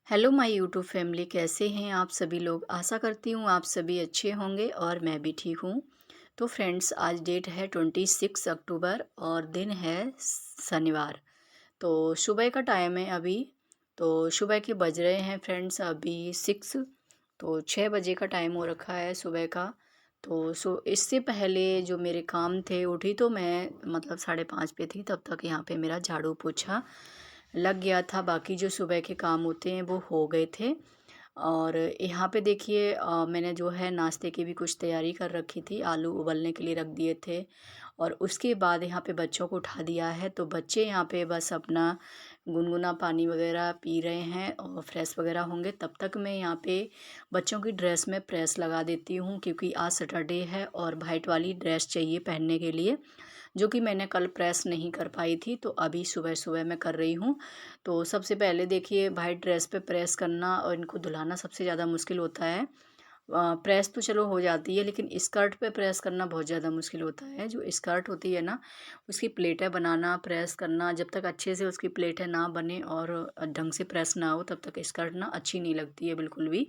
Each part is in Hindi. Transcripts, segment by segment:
हेलो माय यूट्यूब फैमिली, कैसे हैं आप सभी लोग। आशा करती हूँ आप सभी अच्छे होंगे और मैं भी ठीक हूँ। तो फ्रेंड्स, आज डेट है 26 अक्टूबर और दिन है शनिवार। तो सुबह का टाइम है अभी। तो सुबह के बज रहे हैं फ्रेंड्स अभी 6। तो 6 बजे का टाइम हो रखा है सुबह का। तो इससे पहले जो मेरे काम थे, उठी तो मैं मतलब 5:30 पे थी, तब तक यहाँ पे मेरा झाड़ू पोछा लग गया था। बाकी जो सुबह के काम होते हैं वो हो गए थे। और यहाँ पे देखिए, मैंने जो है नाश्ते की भी कुछ तैयारी कर रखी थी। आलू उबलने के लिए रख दिए थे और उसके बाद यहाँ पे बच्चों को उठा दिया है। तो बच्चे यहाँ पे बस अपना गुनगुना पानी वगैरह पी रहे हैं और फ्रेश वगैरह होंगे। तब तक मैं यहाँ पे बच्चों की ड्रेस में प्रेस लगा देती हूँ, क्योंकि आज सैटरडे है और वाइट वाली ड्रेस चाहिए पहनने के लिए, जो कि मैंने कल प्रेस नहीं कर पाई थी। तो अभी सुबह सुबह मैं कर रही हूँ। तो सबसे पहले देखिए, वाइट ड्रेस पे प्रेस करना और इनको धुलाना सबसे ज़्यादा मुश्किल होता है। प्रेस तो चलो हो जाती है, लेकिन स्कर्ट पे प्रेस करना बहुत ज़्यादा मुश्किल होता है। जो स्कर्ट होती है ना, उसकी प्लेटें बनाना, प्रेस करना, जब तक अच्छे से उसकी प्लेटें ना बने और ढंग से प्रेस ना हो, तब तक स्कर्ट ना अच्छी नहीं लगती है बिल्कुल भी।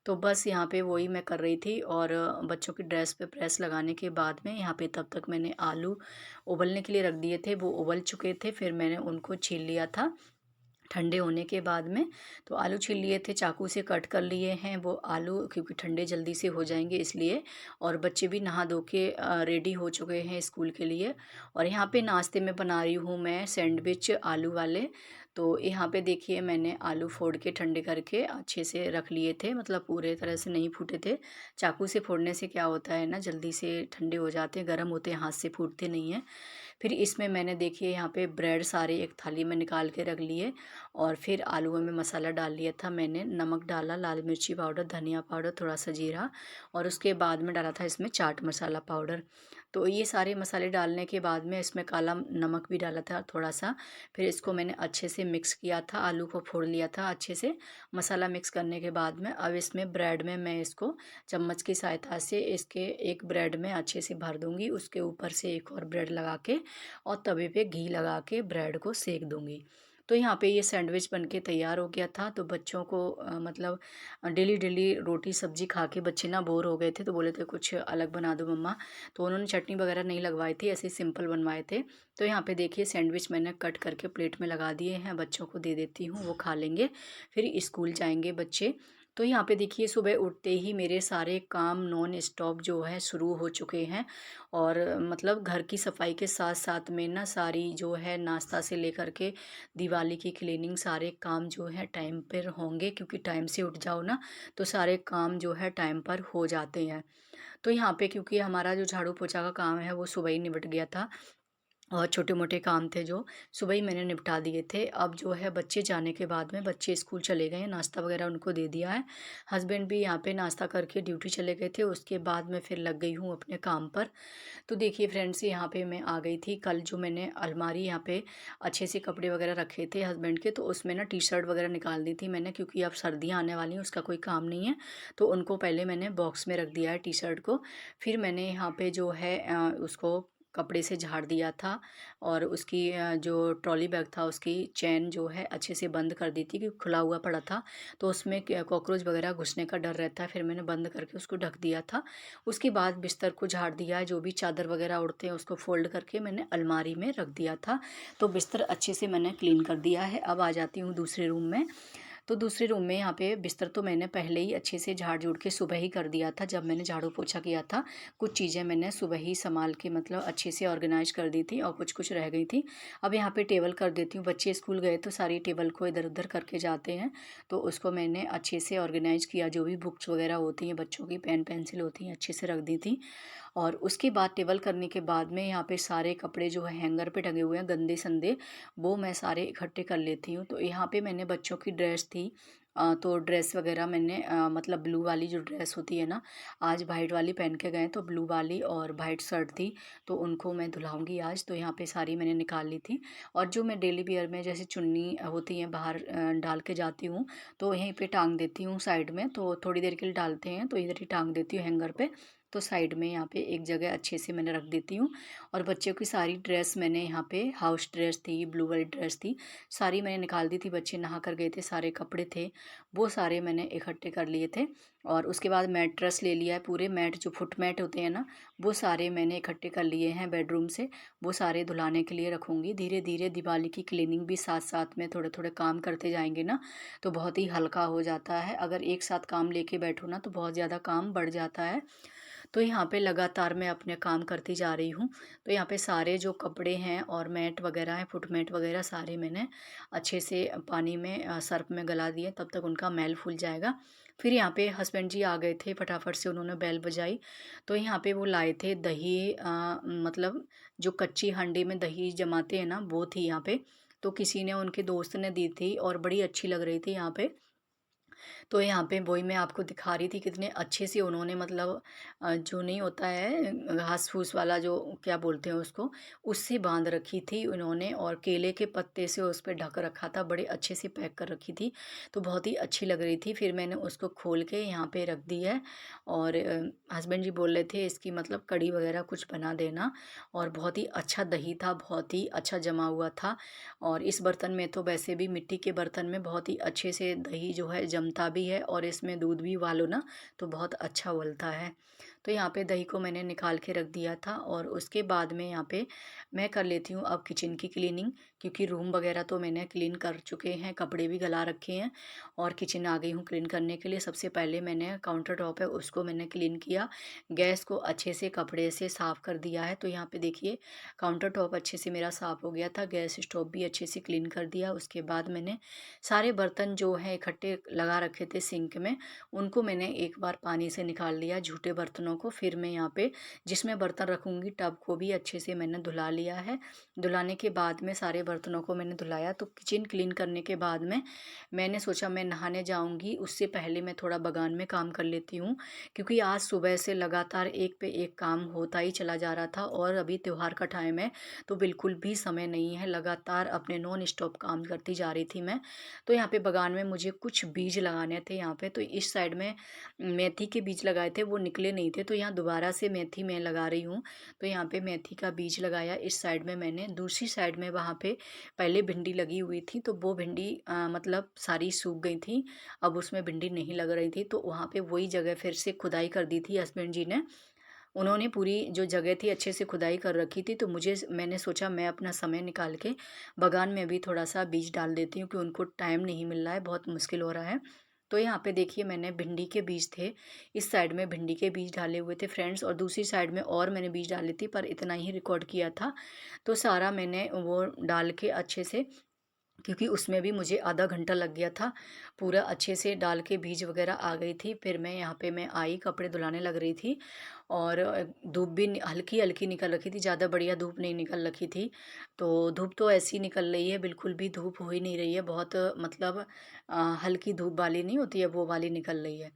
तो बस यहाँ पे वही मैं कर रही थी। और बच्चों की ड्रेस पे प्रेस लगाने के बाद में यहाँ पे तब तक मैंने आलू उबलने के लिए रख दिए थे। वो उबल चुके थे, फिर मैंने उनको छील लिया था ठंडे होने के बाद में। तो आलू छील लिए थे, चाकू से कट कर लिए हैं वो आलू, क्योंकि ठंडे जल्दी से हो जाएंगे इसलिए। और बच्चे भी नहा धो के रेडी हो चुके हैं स्कूल के लिए। और यहाँ पे नाश्ते में बना रही हूँ मैं सैंडविच आलू वाले। तो यहाँ पे देखिए, मैंने आलू फोड़ के ठंडे करके अच्छे से रख लिए थे, मतलब पूरे तरह से नहीं फूटे थे। चाकू से फोड़ने से क्या होता है ना, जल्दी से ठंडे हो जाते हैं, गर्म होते हैं, हाथ से फूटते नहीं हैं। फिर इसमें मैंने देखिए यहाँ पे ब्रेड सारे एक थाली में निकाल के रख लिए। और फिर आलूओं में मसाला डाल लिया था मैंने, नमक डाला, लाल मिर्ची पाउडर, धनिया पाउडर, थोड़ा सा जीरा, और उसके बाद में डाला था इसमें चाट मसाला पाउडर। तो ये सारे मसाले डालने के बाद में इसमें काला नमक भी डाला था थोड़ा सा। फिर इसको मैंने अच्छे से मिक्स किया था, आलू को फोड़ लिया था अच्छे से। मसाला मिक्स करने के बाद में अब इसमें ब्रेड में मैं इसको चम्मच की सहायता से इसके एक ब्रेड में अच्छे से भर दूंगी, उसके ऊपर से एक और ब्रेड लगा के और तवे पे घी लगा के ब्रेड को सेक दूंगी। तो यहाँ पे ये सैंडविच बनके तैयार हो गया था। तो बच्चों को मतलब डेली डेली रोटी सब्जी खा के बच्चे ना बोर हो गए थे, तो बोले थे कुछ अलग बना दो मम्मा। तो उन्होंने चटनी वगैरह नहीं लगवाई थी, ऐसे ही सिंपल बनवाए थे। तो यहाँ पे देखिए, सैंडविच मैंने कट करके प्लेट में लगा दिए हैं, बच्चों को दे देती हूँ, वो खा लेंगे, फिर स्कूल जाएंगे बच्चे। तो यहाँ पे देखिए, सुबह उठते ही मेरे सारे काम नॉन स्टॉप जो है शुरू हो चुके हैं। और मतलब घर की सफाई के साथ साथ में ना, सारी जो है नाश्ता से लेकर के दिवाली की क्लीनिंग, सारे काम जो है टाइम पर होंगे, क्योंकि टाइम से उठ जाओ ना तो सारे काम जो है टाइम पर हो जाते हैं। तो यहाँ पे क्योंकि हमारा जो झाड़ू पोछा का काम है वो सुबह ही निपट गया था, और छोटे मोटे काम थे जो सुबह ही मैंने निपटा दिए थे। अब जो है बच्चे जाने के बाद में, बच्चे स्कूल चले गए हैं, नाश्ता वगैरह उनको दे दिया है। हस्बैंड भी यहाँ पे नाश्ता करके ड्यूटी चले गए थे, उसके बाद मैं फिर लग गई हूँ अपने काम पर। तो देखिए फ्रेंड्स, यहाँ पे मैं आ गई थी। कल जो मैंने अलमारी यहाँ पे अच्छे से कपड़े वगैरह रखे थे हस्बैंड के, तो उसमें ना टी शर्ट वगैरह निकाल दी थी मैंने, क्योंकि अब सर्दियाँ आने वाली हैं, उसका कोई काम नहीं है। तो उनको पहले मैंने बॉक्स में रख दिया है टी शर्ट को। फिर मैंने यहाँ पे जो है उसको कपड़े से झाड़ दिया था। और उसकी जो ट्रॉली बैग था उसकी चैन जो है अच्छे से बंद कर दी थी, क्योंकि खुला हुआ पड़ा था, तो उसमें कॉकरोच वगैरह घुसने का डर रहता है। फिर मैंने बंद करके उसको ढक दिया था। उसके बाद बिस्तर को झाड़ दिया है, जो भी चादर वगैरह उड़ते हैं उसको फोल्ड करके मैंने अलमारी में रख दिया था। तो बिस्तर अच्छे से मैंने क्लीन कर दिया है। अब आ जाती हूँ दूसरे रूम में। तो दूसरे रूम में यहाँ पे बिस्तर तो मैंने पहले ही अच्छे से झाड़ झूड़ के सुबह ही कर दिया था, जब मैंने झाड़ू पोछा किया था। कुछ चीज़ें मैंने सुबह ही संभाल के मतलब अच्छे से ऑर्गेनाइज कर दी थी, और कुछ कुछ रह गई थी। अब यहाँ पे टेबल कर देती हूँ, बच्चे स्कूल गए तो सारी टेबल को इधर उधर करके जाते हैं। तो उसको मैंने अच्छे से ऑर्गेनाइज किया, जो भी बुक्स वगैरह होती हैं बच्चों की, पेन पेंसिल होती हैं, अच्छे से रख दी थी। और उसके बाद टेबल करने के बाद में यहाँ पे सारे कपड़े जो है हैंगर पे टंगे हुए हैं गंदे संदे, वो मैं सारे इकट्ठे कर लेती हूँ। तो यहाँ पे मैंने बच्चों की ड्रेस थी, तो ड्रेस वगैरह मैंने मतलब ब्लू वाली जो ड्रेस होती है ना, आज वाइट वाली पहन के गए तो ब्लू वाली और वाइट शर्ट थी, तो उनको मैं धुलाऊंगी आज। तो यहाँ पे सारी मैंने निकाल ली थी। और जो मैं डेली वियर में जैसे चुन्नी होती है बाहर डाल के जाती हूँ, तो यहीं पे टांग देती हूँ साइड में, तो थोड़ी देर के लिए डालते हैं तो इधर ही टांग देती हूँ हैंगर पे। तो साइड में यहाँ पे एक जगह अच्छे से मैंने रख देती हूँ। और बच्चों की सारी ड्रेस मैंने यहाँ पे, हाउस ड्रेस थी, ब्लू वाली ड्रेस थी, सारी मैंने निकाल दी थी। बच्चे नहा कर गए थे, सारे कपड़े थे वो सारे मैंने इकट्ठे कर लिए थे। और उसके बाद मैट्रेस ले लिया है, पूरे मैट जो फुट मैट होते हैं ना, वो सारे मैंने इकट्ठे कर लिए हैं बेडरूम से। वो सारे धुलाने के लिए रखूँगी। धीरे धीरे दिवाली की क्लीनिंग भी साथ साथ में थोड़े थोड़े काम करते जाएंगे ना, तो बहुत ही हल्का हो जाता है। अगर एक साथ काम लेके बैठो ना तो बहुत ज़्यादा काम बढ़ जाता है। तो यहाँ पे लगातार मैं अपने काम करती जा रही हूँ। तो यहाँ पे सारे जो कपड़े हैं और मैट वगैरह हैं, फुट मैट वगैरह, सारे मैंने अच्छे से पानी में सर्फ में गला दिए, तब तक उनका मैल फूल जाएगा। फिर यहाँ पे हस्बैंड जी आ गए थे, फटाफट से उन्होंने बेल बजाई। तो यहाँ पे वो लाए थे दही, मतलब जो कच्ची हांडी में दही जमाते हैं ना, वो थी यहाँ पे। तो किसी ने, उनके दोस्त ने दी थी और बड़ी अच्छी लग रही थी यहाँ पे। तो यहाँ पे वही मैं आपको दिखा रही थी, कितने अच्छे से उन्होंने, मतलब जो नहीं होता है घास फूस वाला, जो क्या बोलते हैं उसको, उससे बांध रखी थी उन्होंने, और केले के पत्ते से उस पर ढक रखा था, बड़े अच्छे से पैक कर रखी थी। तो बहुत ही अच्छी लग रही थी। फिर मैंने उसको खोल के यहाँ पे रख दी है। और हस्बैंड जी बोल रहे थे इसकी मतलब कड़ी वगैरह कुछ बना देना। और बहुत ही अच्छा दही था, बहुत ही अच्छा जमा हुआ था। और इस बर्तन में तो वैसे भी, मिट्टी के बर्तन में बहुत ही अच्छे से दही जो है जमता भी है, और इसमें दूध भी उबालो ना तो बहुत अच्छा उबलता है। तो यहाँ पे दही को मैंने निकाल के रख दिया था। और उसके बाद में यहाँ पे मैं कर लेती हूँ अब किचन की क्लीनिंग, क्योंकि रूम वगैरह तो मैंने क्लीन कर चुके हैं, कपड़े भी गला रखे हैं। और किचन आ गई हूँ क्लीन करने के लिए। सबसे पहले मैंने काउंटर टॉप है उसको मैंने क्लीन किया, गैस को अच्छे से कपड़े से साफ़ कर दिया है। तो यहाँ पे देखिए काउंटर टॉप अच्छे से मेरा साफ़ हो गया था, गैस स्टोव भी अच्छे से क्लीन कर दिया। उसके बाद मैंने सारे बर्तन जो हैं इकट्ठे लगा रखे थे सिंक में, उनको मैंने एक बार पानी से निकाल लिया, झूठे बर्तनों को। फिर मैं यहाँ पे जिसमें बर्तन रखूँगी टब को भी अच्छे से मैंने धुला लिया है। धुलाने के बाद में सारे बर्तनों को मैंने धुलाया। तो किचन क्लीन करने के बाद में मैंने सोचा मैं नहाने जाऊँगी, उससे पहले मैं थोड़ा बगान में काम कर लेती हूँ, क्योंकि आज सुबह से लगातार एक पे एक काम होता ही चला जा रहा था। और अभी त्योहार का टाइम है तो बिल्कुल भी समय नहीं है, लगातार अपने नॉन स्टॉप काम करती जा रही थी मैं। तो यहाँ पे बगान में मुझे कुछ बीज लगाने थे यहाँ पे। तो इस साइड में मेथी के बीज लगाए थे, वो निकले नहीं थे, तो यहाँ दोबारा से मेथी मैं लगा रही हूँ। तो यहाँ पे मेथी का बीज लगाया इस साइड में मैंने। दूसरी साइड में वहाँ पे पहले भिंडी लगी हुई थी, तो वो भिंडी मतलब सारी सूख गई थी, अब उसमें भिंडी नहीं लग रही थी। तो वहाँ पे वही जगह फिर से खुदाई कर दी थी हस्बैंड जी ने। उन्होंने पूरी जो जगह थी अच्छे से खुदाई कर रखी थी। तो मैंने सोचा मैं अपना समय निकाल के बगान में भी थोड़ा सा बीज डाल देती हूँ, कि उनको टाइम नहीं मिल रहा है, बहुत मुश्किल हो रहा है। तो यहाँ पे देखिए मैंने भिंडी के बीज थे, इस साइड में भिंडी के बीज डाले हुए थे फ्रेंड्स, और दूसरी साइड में और मैंने बीज डाली थी, पर इतना ही रिकॉर्ड किया था। तो सारा मैंने वो डाल के अच्छे से, क्योंकि उसमें भी मुझे आधा घंटा लग गया था, पूरा अच्छे से डाल के बीज वगैरह आ गई थी। फिर मैं यहाँ पे मैं आई, कपड़े धुलाने लग रही थी। और धूप भी हल्की हल्की निकल रखी थी, ज़्यादा बढ़िया धूप नहीं निकल रखी थी। तो धूप तो ऐसी निकल रही है, बिल्कुल भी धूप हो ही नहीं रही है, बहुत मतलब हल्की धूप वाली नहीं होती है, वो वाली निकल रही है।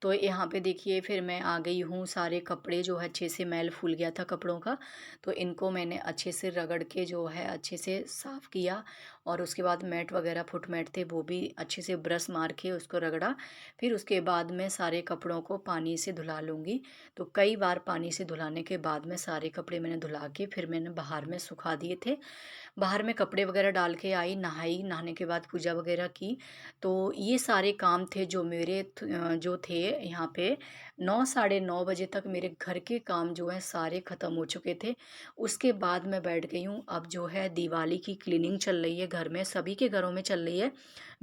तो यहाँ पे देखिए फिर मैं आ गई हूँ, सारे कपड़े जो है अच्छे से मैल फूल गया था कपड़ों का, तो इनको मैंने अच्छे से रगड़ के जो है अच्छे से साफ़ किया। और उसके बाद मैट वगैरह फुट मैट थे वो भी अच्छे से ब्रश मार के उसको रगड़ा। फिर उसके बाद मैं सारे कपड़ों को पानी से धुला लूँगी। तो कई बार पानी से धुलाने के बाद में सारे कपड़े मैंने धुला के फिर मैंने बाहर में सुखा दिए थे। बाहर में कपड़े वगैरह डाल के आई, नहाई, नहाने के बाद पूजा वगैरह की। तो ये सारे काम थे जो मेरे जो थे यहाँ पे 9 साढ़े 9 बजे तक मेरे घर के काम जो हैं सारे ख़त्म हो चुके थे। उसके बाद मैं बैठ गई हूँ, अब जो है दिवाली की क्लीनिंग चल रही है घर में, सभी के घरों में चल रही है।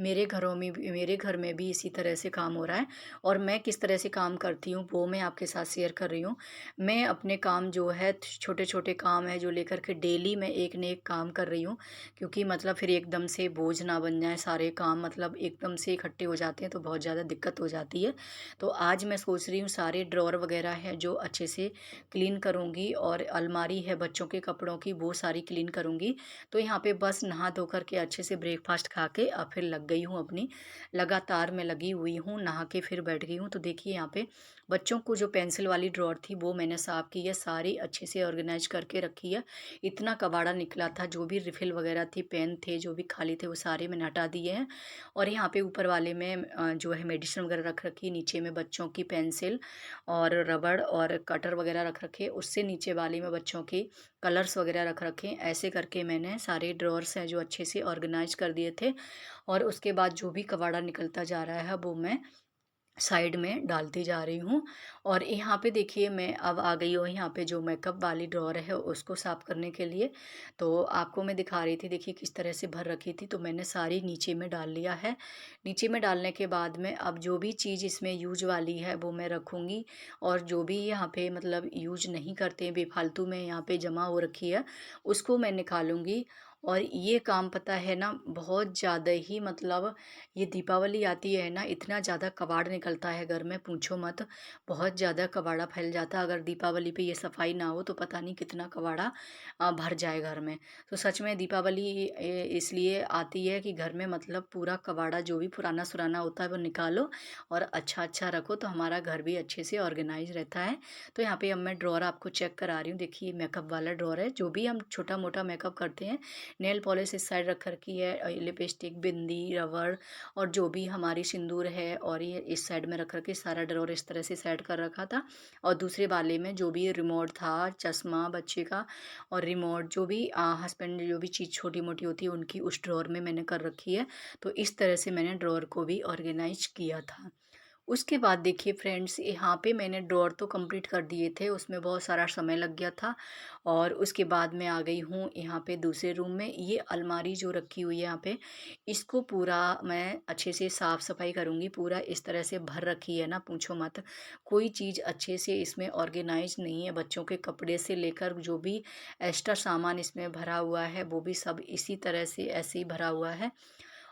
मेरे घर में भी इसी तरह से काम हो रहा है। और मैं किस तरह से काम करती हूँ वो मैं आपके साथ शेयर कर रही हूँ। मैं अपने काम जो है छोटे छोटे काम है जो लेकर के डेली मैं एक न एक काम कर रही हूँ, क्योंकि मतलब फिर एकदम से बोझ ना बन जाए सारे काम, मतलब एकदम से इकट्ठे हो जाते हैं तो बहुत ज़्यादा दिक्कत हो जाती है। तो आज मैं सोच रही हूँ सारे ड्रॉर वगैरह है जो अच्छे से क्लीन करूँगी, और अलमारी है बच्चों के कपड़ों की वो सारी क्लीन करूँगी। तो यहाँ पे बस नहा धो कर के अच्छे से ब्रेकफास्ट खा के अब फिर लग गई हूँ अपनी, लगातार मैं लगी हुई हूँ, नहा के फिर बैठ गई हूँ। तो देखिए यहाँ पे बच्चों को जो पेंसिल वाली ड्रॉर थी वो मैंने साफ़ की है, सारी अच्छे से ऑर्गेनाइज करके रखी है। इतना कबाड़ा निकला था, जो भी रिफ़िल वगैरह थी, पेन थे जो भी खाली थे वो सारे मैंने हटा दिए हैं। और यहाँ पे ऊपर वाले में जो है मेडिसिन वगैरह रख रखी है, नीचे में बच्चों की पेंसिल पेंसिल और रबड़ और कटर वगैरह रख रखे, उससे नीचे वाली में बच्चों की कलर्स वगैरह रख रखे। ऐसे करके मैंने सारे ड्रॉर्स हैं जो अच्छे से ऑर्गेनाइज कर दिए थे। और उसके बाद जो भी कबाड़ा निकलता जा रहा है वो मैं साइड में डालती जा रही हूँ। और यहाँ पे देखिए मैं अब आ गई हूँ यहाँ पे जो मेकअप वाली ड्रॉअर है उसको साफ़ करने के लिए। तो आपको मैं दिखा रही थी, देखिए किस तरह से भर रखी थी, तो मैंने सारी नीचे में डाल लिया है। नीचे में डालने के बाद में अब जो भी चीज़ इसमें यूज वाली है वो मैं रखूँगी, और जो भी यहाँ पे मतलब यूज नहीं करते बेफालतू में यहाँ पे जमा हो रखी है उसको मैं निकालूंगी। और ये काम पता है ना बहुत ज़्यादा ही मतलब, ये दीपावली आती है ना, इतना ज़्यादा कबाड़ निकलता है घर में, पूछो मत। बहुत ज़्यादा कबाड़ा फैल जाता है, अगर दीपावली पे ये सफाई ना हो तो पता नहीं कितना कबाड़ा भर जाए घर में। तो सच में दीपावली इसलिए आती है कि घर में मतलब पूरा कबाड़ा जो भी पुराना सुराना होता है वो निकालो और अच्छा अच्छा रखो, तो हमारा घर भी अच्छे से ऑर्गेनाइज रहता है। तो यहाँ पे अब मैं ड्रॉअर आपको चेक करा रही हूँ। देखिए मेकअप वाला ड्रॉअर है, जो भी हम छोटा मोटा मेकअप करते हैं, नेल पॉलिश इस साइड रख रखी है, लिपस्टिक, बिंदी, रबड़ और जो भी हमारी सिंदूर है, और ये इस साइड में रख रखे। सारा ड्रॉअर इस तरह से सेट कर रखा था। और दूसरे वाले में जो भी रिमोट था, चश्मा बच्चे का और रिमोट, जो भी हस्बैंड जो भी चीज़ छोटी मोटी होती है उनकी, उस ड्रॉअर में मैंने कर रखी है। तो इस तरह से मैंने ड्रॉअर को भी ऑर्गेनाइज किया था। उसके बाद देखिए फ्रेंड्स, यहाँ पे मैंने ड्रॉअर तो कंप्लीट कर दिए थे, उसमें बहुत सारा समय लग गया था। और उसके बाद मैं आ गई हूँ यहाँ पे दूसरे रूम में। ये अलमारी जो रखी हुई है यहाँ पे, इसको पूरा मैं अच्छे से साफ़ सफाई करूँगी। पूरा इस तरह से भर रखी है ना, पूछो मत। कोई चीज़ अच्छे से इसमें ऑर्गेनाइज नहीं है, बच्चों के कपड़े से लेकर जो भी एक्स्ट्रा सामान इसमें भरा हुआ है वो भी सब इसी तरह से ऐसे ही भरा हुआ है।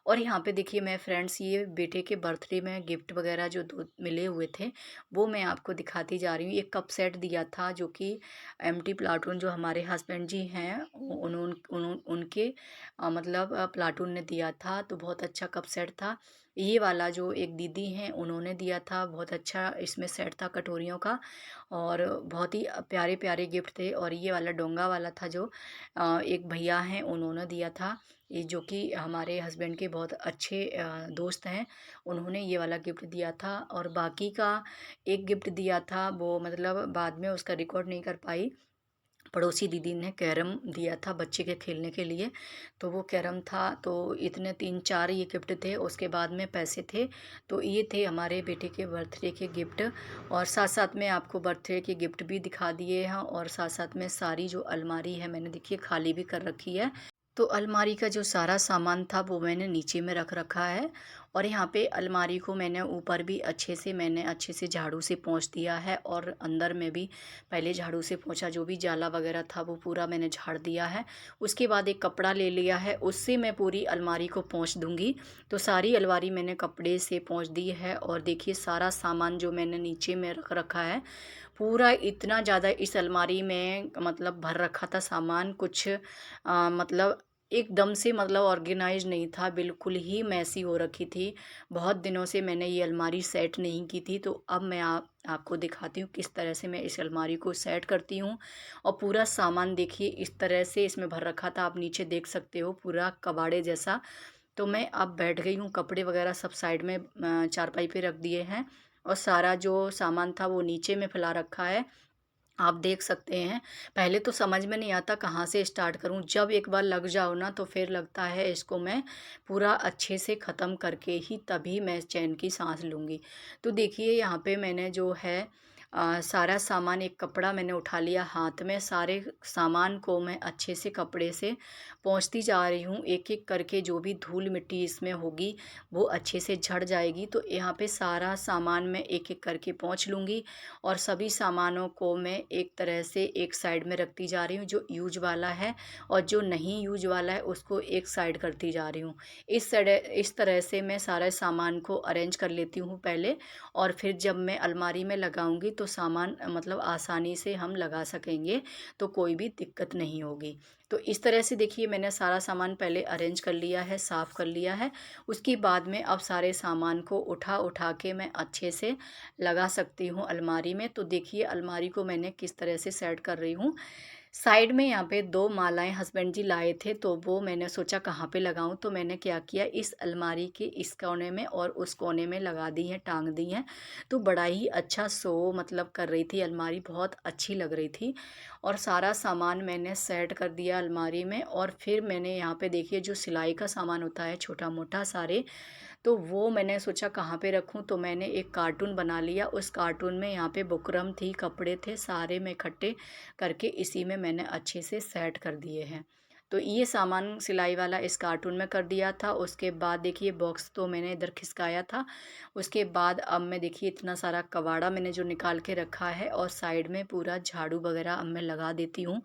और यहाँ पे देखिए मैं फ्रेंड्स, ये बेटे के बर्थडे में गिफ्ट वगैरह जो दो मिले हुए थे वो मैं आपको दिखाती जा रही हूँ। एक कप सेट दिया था जो कि एमटी प्लाटून जो हमारे हस्बैंड जी हैं उनके मतलब प्लाटून ने दिया था, तो बहुत अच्छा कप सेट था। ये वाला जो एक दीदी हैं उन्होंने दिया था, बहुत अच्छा इसमें सेट था कटोरियों का, और बहुत ही प्यारे प्यारे गिफ्ट थे। और ये वाला डोंगा वाला था जो एक भैया हैं उन्होंने दिया था, ये जो कि हमारे हस्बैंड के बहुत अच्छे दोस्त हैं, उन्होंने ये वाला गिफ्ट दिया था। और बाकी का एक गिफ्ट दिया था वो मतलब बाद में उसका रिकॉर्ड नहीं कर पाई, पड़ोसी दीदी ने कैरम दिया था बच्चे के खेलने के लिए। तो वो कैरम था, तो इतने 3-4 ये गिफ्ट थे। उसके बाद में पैसे थे। तो ये थे हमारे बेटे के बर्थडे के गिफ्ट। और साथ साथ में आपको बर्थडे के गिफ्ट भी दिखा दिए हैं, और साथ साथ में सारी जो अलमारी है मैंने देखिए खाली भी कर रखी है। तो अलमारी का जो सारा सामान था वो मैंने नीचे में रख रखा है। और यहाँ पे अलमारी को मैंने ऊपर भी अच्छे से झाड़ू से पोंछ दिया है, और अंदर में भी पहले झाड़ू से पोंछा, जो भी जाला वगैरह था वो पूरा मैंने झाड़ दिया है। उसके बाद एक कपड़ा ले लिया है, उससे मैं पूरी अलमारी को पोंछ दूँगी। तो सारी अलमारी मैंने कपड़े से पोंछ दी है। और देखिए सारा सामान जो मैंने नीचे में रख रखा है, पूरा इतना ज़्यादा इस अलमारी में मतलब भर रखा था सामान, कुछ मतलब एकदम से मतलब ऑर्गेनाइज नहीं था, बिल्कुल ही मैसी हो रखी थी। बहुत दिनों से मैंने ये अलमारी सेट नहीं की थी, तो अब मैं आपको दिखाती हूँ किस तरह से मैं इस अलमारी को सेट करती हूँ। और पूरा सामान देखिए इस तरह से इसमें भर रखा था, आप नीचे देख सकते हो पूरा कबाड़े जैसा। तो मैं अब बैठ गई हूँ, कपड़े वगैरह सब साइड में चारपाई पे रख दिए हैं, और सारा जो सामान था वो नीचे में फैला रखा है, आप देख सकते हैं। पहले तो समझ में नहीं आता कहाँ से स्टार्ट करूँ, जब एक बार लग जाओ ना तो फिर लगता है इसको मैं पूरा अच्छे से ख़त्म करके ही तभी मैं चैन की सांस लूँगी। तो देखिए यहाँ पे मैंने जो है सारा सामान, एक कपड़ा मैंने उठा लिया हाथ में, सारे सामान को मैं अच्छे से कपड़े से पोंछती जा रही हूँ, एक एक करके जो भी धूल मिट्टी इसमें होगी वो अच्छे से झड़ जाएगी। तो यहाँ पे सारा सामान मैं एक एक करके पोंछ लूँगी, और सभी सामानों को मैं एक तरह से एक साइड में रखती जा रही हूँ, जो यूज वाला है और जो नहीं यूज वाला है उसको एक साइड करती जा रही हूँ। इस तरह से मैं सारे सामान को अरेंज कर लेती हूँ पहले, और फिर जब मैं अलमारी में लगाऊंगी तो सामान मतलब आसानी से हम लगा सकेंगे, तो कोई भी दिक्कत नहीं होगी। तो इस तरह से देखिए मैंने सारा सामान पहले अरेंज कर लिया है, साफ़ कर लिया है। उसके बाद में अब सारे सामान को उठा उठा के मैं अच्छे से लगा सकती हूँ अलमारी में। तो देखिए अलमारी को मैंने किस तरह से सेट कर रही हूँ। साइड में यहाँ पे 2 मालाएँ हस्बैंड जी लाए थे, तो वो मैंने सोचा कहाँ पे लगाऊँ, तो मैंने क्या किया, इस अलमारी के इस कोने में और उस कोने में लगा दी हैं, टाँग दी हैं। तो बड़ा ही अच्छा शो मतलब कर रही थी अलमारी, बहुत अच्छी लग रही थी। और सारा सामान मैंने सेट कर दिया अलमारी में, और फिर मैंने यहाँ पे देखिए जो सिलाई का सामान होता है छोटा-मोटा सारे, तो वो मैंने सोचा कहाँ पे रखूँ, तो मैंने एक कार्टून बना लिया। उस कार्टून में यहाँ पे बुकरम थी, कपड़े थे, सारे मैं इकट्ठे करके इसी में मैंने अच्छे से सेट कर दिए हैं। तो ये सामान सिलाई वाला इस कार्टून में कर दिया था। उसके बाद देखिए बॉक्स तो मैंने इधर खिसकाया था। उसके बाद अब मैं देखिए इतना सारा कबाड़ा मैंने जो निकाल के रखा है, और साइड में पूरा झाड़ू वगैरह अब मैं लगा देती हूँ।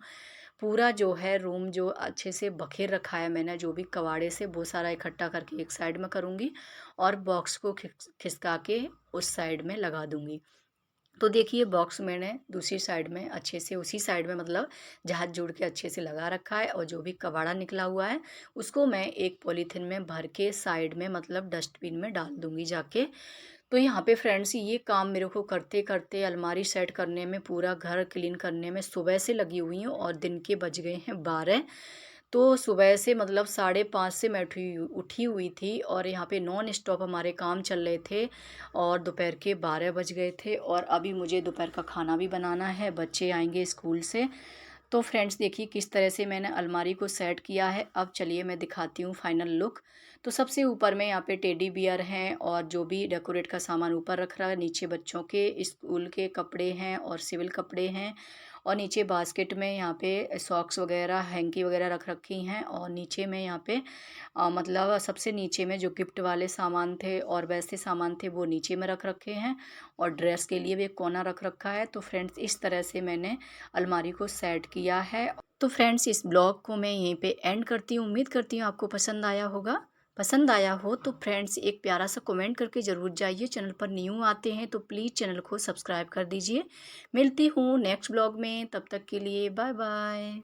पूरा जो है रूम जो अच्छे से बखेर रखा है मैंने, जो भी कबाड़े से वो सारा इकट्ठा करके एक साइड में करूँगी, और बॉक्स को खिसका के उस साइड में लगा दूँगी। तो देखिए बॉक्स मैंने दूसरी साइड में अच्छे से उसी साइड में मतलब जहाज जोड़ के अच्छे से लगा रखा है, और जो भी कबाड़ा निकला हुआ है उसको मैं एक पॉलीथिन में भर के साइड में मतलब डस्टबिन में डाल दूँगी जाके। तो यहाँ पे फ्रेंड्स ये काम मेरे को करते-करते अलमारी सेट करने में, पूरा घर क्लीन करने में सुबह से लगी हुई हूँ, और दिन के बज गए हैं 12। तो सुबह से मतलब 5:30 से मैं उठी हुई थी, और यहाँ पे नॉन स्टॉप हमारे काम चल रहे थे, और दोपहर के 12 बज गए थे, और अभी मुझे दोपहर का खाना भी बनाना है, बच्चे आएंगे स्कूल से। तो फ्रेंड्स देखिए किस तरह से मैंने अलमारी को सेट किया है। अब चलिए मैं दिखाती हूँ फाइनल लुक। तो सबसे ऊपर में यहाँ पे टेडी बियर हैं, और जो भी डेकोरेट का सामान ऊपर रख रहा है, नीचे बच्चों के स्कूल के कपड़े हैं और सिविल कपड़े हैं, और नीचे बास्केट में यहाँ पे सॉक्स वगैरह हैंकी वगैरह रख रखी हैं, और नीचे में यहाँ पे मतलब सबसे नीचे में जो गिफ्ट वाले सामान थे और वैसे सामान थे वो नीचे में रख रखे हैं, और ड्रेस के लिए भी एक कोना रख रखा है। तो फ्रेंड्स इस तरह से मैंने अलमारी को सेट किया है। तो फ्रेंड्स इस ब्लॉग को मैं यहीं पे एंड करती हूँ। उम्मीद करती हूँ आपको पसंद आया होगा। पसंद आया हो तो फ्रेंड्स एक प्यारा सा कमेंट करके ज़रूर जाइए। चैनल पर न्यू आते हैं तो प्लीज़ चैनल को सब्सक्राइब कर दीजिए। मिलती हूँ नेक्स्ट ब्लॉग में, तब तक के लिए बाय बाय।